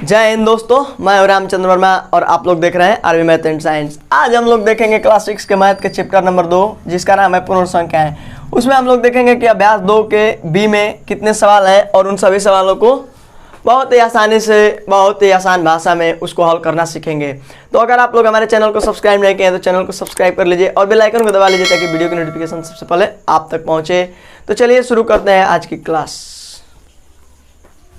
जय हिंद दोस्तों, मैं हूं रामचंद्र वर्मा और आप लोग देख रहे हैं आरवी मैथ एंड साइंस। आज हम लोग देखेंगे क्लास 6 के मैथ के चैप्टर नंबर 2 जिसका नाम है पूर्ण संख्याएं। उसमें हम लोग देखेंगे कि अभ्यास 2 के बी में कितने सवाल हैं और उन सभी सवालों को बहुत ही आसानी से बहुत ही आसान भाषा में उसको हल करना सीखेंगे। तो अगर आप लोग हमारे चैनल को सब्सक्राइब नहीं किए हैं तो चैनल को सब्सक्राइब कर लीजिए और बेल आइकन को दबा लीजिए ताकि वीडियो की नोटिफिकेशन सबसे पहले आप तक पहुंचे। तो चलिए शुरू करते हैं आज की क्लास।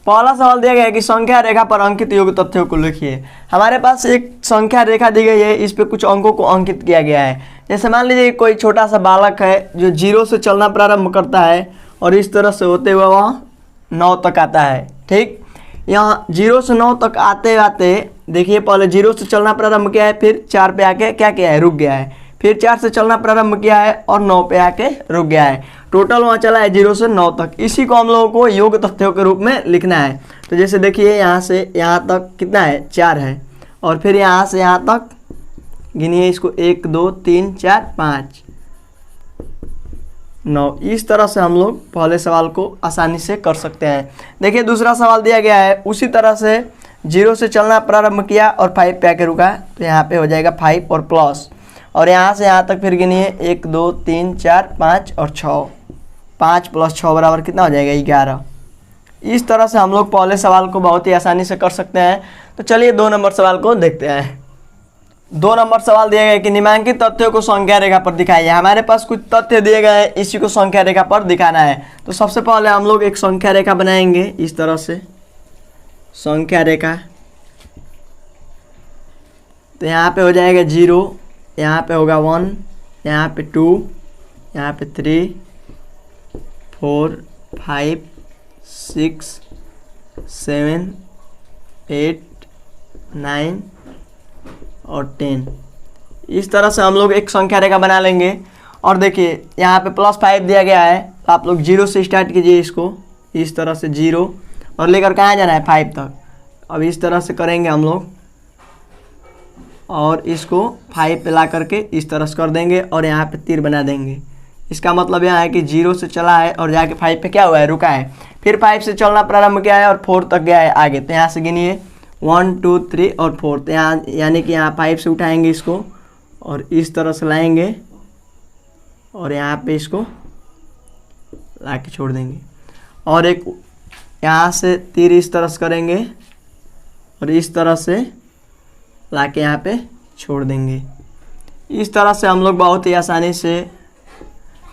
पहला सवाल दिया गया है कि संख्या रेखा पर अंकित योग्य तथ्यों को लिखिए। हमारे पास एक संख्या रेखा दी गई है, इस पे कुछ अंकों को अंकित किया गया है। जैसे मान लीजिए कोई छोटा सा बालक है जो 0 से चलना प्रारंभ करता है और इस तरह से होते हुए वह 9 तक आता है। ठीक, यहाँ 0 से 9 तक आते आते देखिए पहले 0 से चलना प्रारंभ किया है, फिर 4 पे आके क्या किया है, रुक गया है, फिर 4 से चलना प्रारंभ किया है और 9 पे आके रुक गया है। टोटल वहाँ चला है 0 से 9 तक। इसी को हम लोगों को योग्य तथ्यों के रूप में लिखना है। तो जैसे देखिए यहाँ से यहाँ तक कितना है, 4 है, और फिर यहाँ से यहाँ तक गिनिए इसको 1 2 3 4 5 9। इस तरह से हम लोग पहले सवाल को आसानी से कर सकते हैं। देखिए दूसरा सवाल दिया गया है, उसी तरह से 0 से चलना प्रारंभ किया और 5 पे आके रुका, तो यहाँ पे हो जाएगा 5 और प्लस, और यहाँ से यहाँ तक फिर गिनिए 1 2 3 4 5 और 6, 5 + 6 बराबर कितना हो जाएगा, 11। इस तरह से हम लोग पहले सवाल को बहुत ही आसानी से कर सकते हैं। तो चलिए 2 नंबर सवाल को देखते हैं। 2 नंबर सवाल दिया गया है कि निम्नलिखित तथ्यों को संख्या रेखा पर दिखाइए। हमारे पास कुछ तथ्य दिए गए हैं, इसी को संख्या रेखा पर दिखाना है। तो सबसे पहले हम लोग एक संख्या रेखा बनाएंगे इस तरह से, संख्या रेखा। तो यहाँ पे हो जाएगा 0, यहाँ पे होगा 1, यहाँ पे 2, यहाँ पे 3 4 5 6 7 8 9 और 10। इस तरह से हम लोग एक संख्या रेखा बना लेंगे। और देखिए यहाँ पे +5 दिया गया है, तो आप लोग 0 से स्टार्ट कीजिए इसको, इस तरह से 0 और लेकर कहाँ जाना है, 5 तक। अब इस तरह से करेंगे हम लोग और इसको 5 पे ला करके इस तरह से कर देंगे और यहाँ पे तीर बना देंगे। इसका मतलब यहाँ है कि 0 से चला है और जाके 5 पे क्या हुआ है, रुका है, फिर 5 से चलना प्रारंभ किया है और 4 तक गया है आगे। तो यहाँ से गिनिए 1 2 3 और 4। तो यहाँ यानी कि यहाँ 5 से उठाएंगे इसको और इस तरह से लाएंगे और यहाँ पे इसको ला के छोड़ देंगे, और एक यहाँ से तीर इस तरह से करेंगे और इस तरह से ला के यहाँ पे छोड़ देंगे। इस तरह से हम लोग बहुत ही आसानी से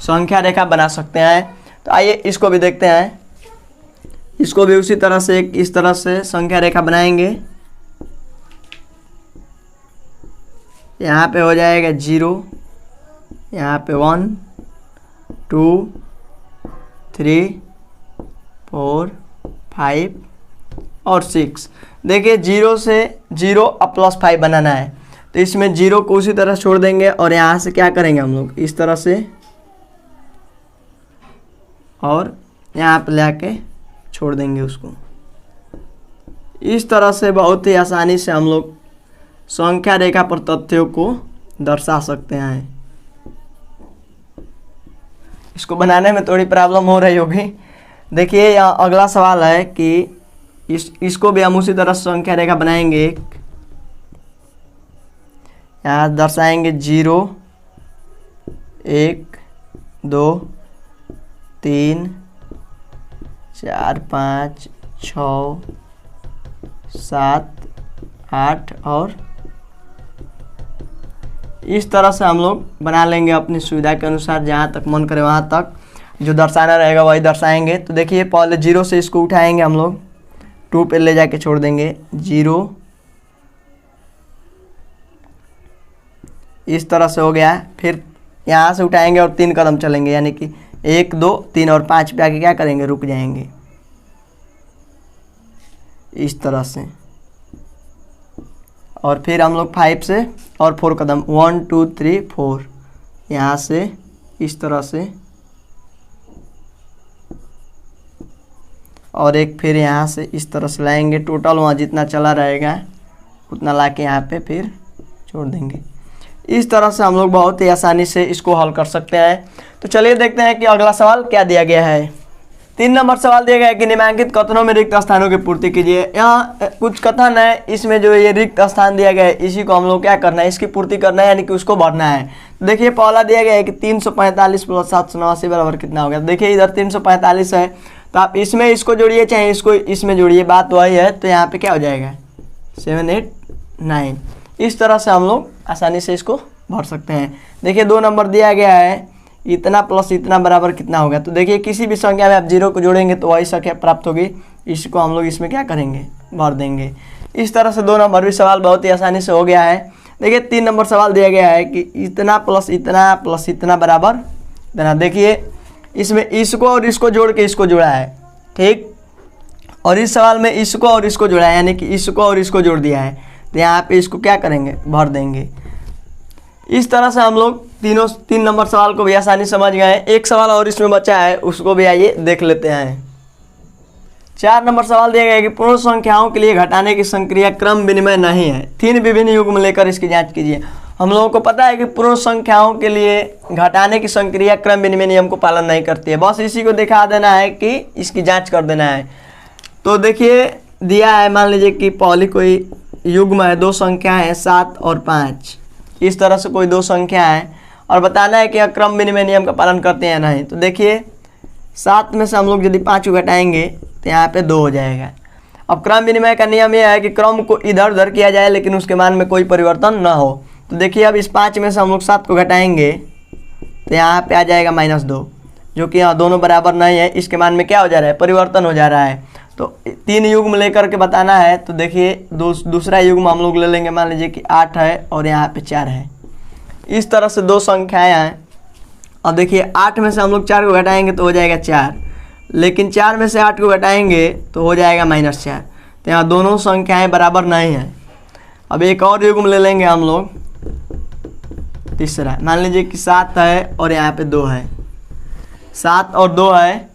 संख्या रेखा बना सकते हैं। तो आइए इसको भी देखते हैं। इसको भी उसी तरह से इस तरह से संख्या रेखा बनाएंगे। यहाँ पे हो जाएगा 0, यहाँ पे 1 2 3 4 5 और 6। देखिए 0 से 0 अब +5 बनाना है, तो इसमें 0 को उसी तरह छोड़ देंगे और यहाँ से क्या करेंगे हम लोग, इस तरह से और यहाँ पे लाके छोड़ देंगे उसको। इस तरह से बहुत ही आसानी से हम लोग संख्या रेखा पर तथ्यों को दर्शा सकते हैं। इसको बनाने में थोड़ी प्रॉब्लम हो रही होगी। देखिए यहाँ अगला सवाल है कि इसको भी हम उसी तरह संख्या रेखा बनाएंगे। यहाँ दर्शाएंगे 0 1 2 3 4 5 6 7 8 और इस तरह से हम लोग बना लेंगे अपनी सुविधा के अनुसार। जहाँ तक मन करे वहाँ तक जो दर्शाना रहेगा वही दर्शाएंगे। तो देखिए पहले 0 से इसको उठाएंगे हम लोग, 2 पे ले जाके छोड़ देंगे, 0 इस तरह से हो गया। फिर यहाँ से उठाएंगे और 3 कदम चलेंगे, यानी कि 1 2 3 और 5 पे आके क्या करेंगे, रुक जाएंगे इस तरह से। और फिर हम लोग 5 से और 4 कदम, 1 2 3 4, यहाँ से इस तरह से और एक फिर यहाँ से इस तरह से लाएंगे। टोटल वहाँ जितना चला रहेगा उतना ला के यहाँ पे फिर छोड़ देंगे। इस तरह से हम लोग बहुत ही आसानी से इसको हल कर सकते हैं। तो चलिए देखते हैं कि अगला सवाल क्या दिया गया है। 3 नंबर सवाल दिया गया है कि निम्नलिखित कथनों में रिक्त स्थानों की पूर्ति कीजिए। यहाँ कुछ कथन है, इसमें जो ये रिक्त स्थान दिया गया है इसी को हम लोग क्या करना है, इसकी पूर्ति करना है, यानी कि उसको भरना है। देखिए पहला दिया गया है कि 345 प्लस 789 बराबर कितना हो गया। देखिए इधर 345 है, तो आप इसमें इसको जोड़िए चाहे इसको इसमें जोड़िए, बात वही है। तो यहाँ पे क्या हो जाएगा 789। इस तरह से हम लोग आसानी से इसको भर सकते हैं। देखिए 2 नंबर दिया गया है इतना प्लस इतना बराबर कितना होगा। तो देखिए किसी भी संख्या में आप 0 को जोड़ेंगे तो वही संख्या प्राप्त होगी, इसको हम लोग इसमें क्या करेंगे, भर देंगे। इस तरह से 2 नंबर भी सवाल बहुत ही आसानी से हो गया है। देखिए 3 नंबर सवाल दिया गया है कि इतना प्लस इतना बराबर इतना। देखिए इसमें इसको और इसको जोड़ के इसको जोड़ा है, ठीक, और इस सवाल में इसको और इसको जोड़ा है, यानी कि इसको और इसको जोड़ दिया है। तो यहाँ पे इसको क्या करेंगे, भर देंगे। इस तरह से हम लोग 3 नंबर सवाल को भी आसानी समझ गए। एक सवाल और इसमें बचा है, उसको भी आइए देख लेते हैं। 4 नंबर सवाल दिया गया है कि पूर्ण संख्याओं के लिए घटाने की संक्रिया क्रम विनिमय नहीं है, 3 विभिन्न युग्म लेकर इसकी जांच कीजिए। हम लोगों को पता है कि पूर्ण संख्याओं के लिए घटाने की संक्रिया क्रम विनिमय नियम को पालन नहीं करती है, बस इसी को दिखा देना है कि इसकी जाँच कर देना है। तो देखिए दिया है, मान लीजिए कि पहली कोई युग्म है, 2 संख्या है 7 और 5, इस तरह से कोई 2 संख्या है और बताना है कि क्रम विनिमय नियम का पालन करते हैं या नहीं। तो देखिए 7 में से हम लोग यदि 5 को घटाएंगे तो यहाँ पे 2 हो जाएगा। अब क्रम विनिमय का नियम यह है कि क्रम को इधर उधर किया जाए लेकिन उसके मान में कोई परिवर्तन ना हो। तो देखिए अब इस 5 में से हम लोग 7 को घटाएंगे तो यहाँ पे आ जाएगा -2, जो कि यहाँ दोनों बराबर नहीं है, इसके मान में क्या हो जा रहा है, परिवर्तन हो जा रहा है। तो 3 युग्म लेकर के बताना है। तो देखिए दूसरा युग्म हम लोग ले लेंगे, मान लीजिए कि 8 है और यहाँ पे 4 है। इस तरह से 2 संख्याएं हैं। अब देखिए 8 में से हम लोग 4 को घटाएंगे तो हो जाएगा 4, लेकिन 4 में से 8 को घटाएंगे तो हो जाएगा -4। तो यहाँ दोनों संख्याएं बराबर नहीं हैं। अब एक और युग्म ले लेंगे हम लोग, तीसरा, मान लीजिए कि 7 है और यहाँ पे 2 है, 7 और 2 है।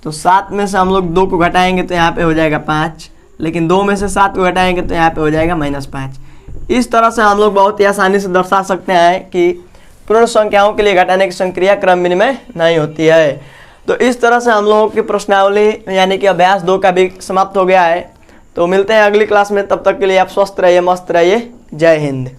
तो 7 में से हम लोग 2 को घटाएंगे तो यहाँ पे हो जाएगा 5, लेकिन 2 में से 7 को घटाएंगे तो यहाँ पे हो जाएगा -5। इस तरह से हम लोग बहुत ही आसानी से दर्शा सकते हैं कि पूर्ण संख्याओं के लिए घटाने की संक्रिया क्रम विनिमय नहीं होती है। तो इस तरह से हम लोगों की प्रश्नावली यानी कि अभ्यास 2 का भी समाप्त हो गया है। तो मिलते हैं अगली क्लास में, तब तक के लिए आप स्वस्थ रहिए, मस्त रहिए। जय हिंद।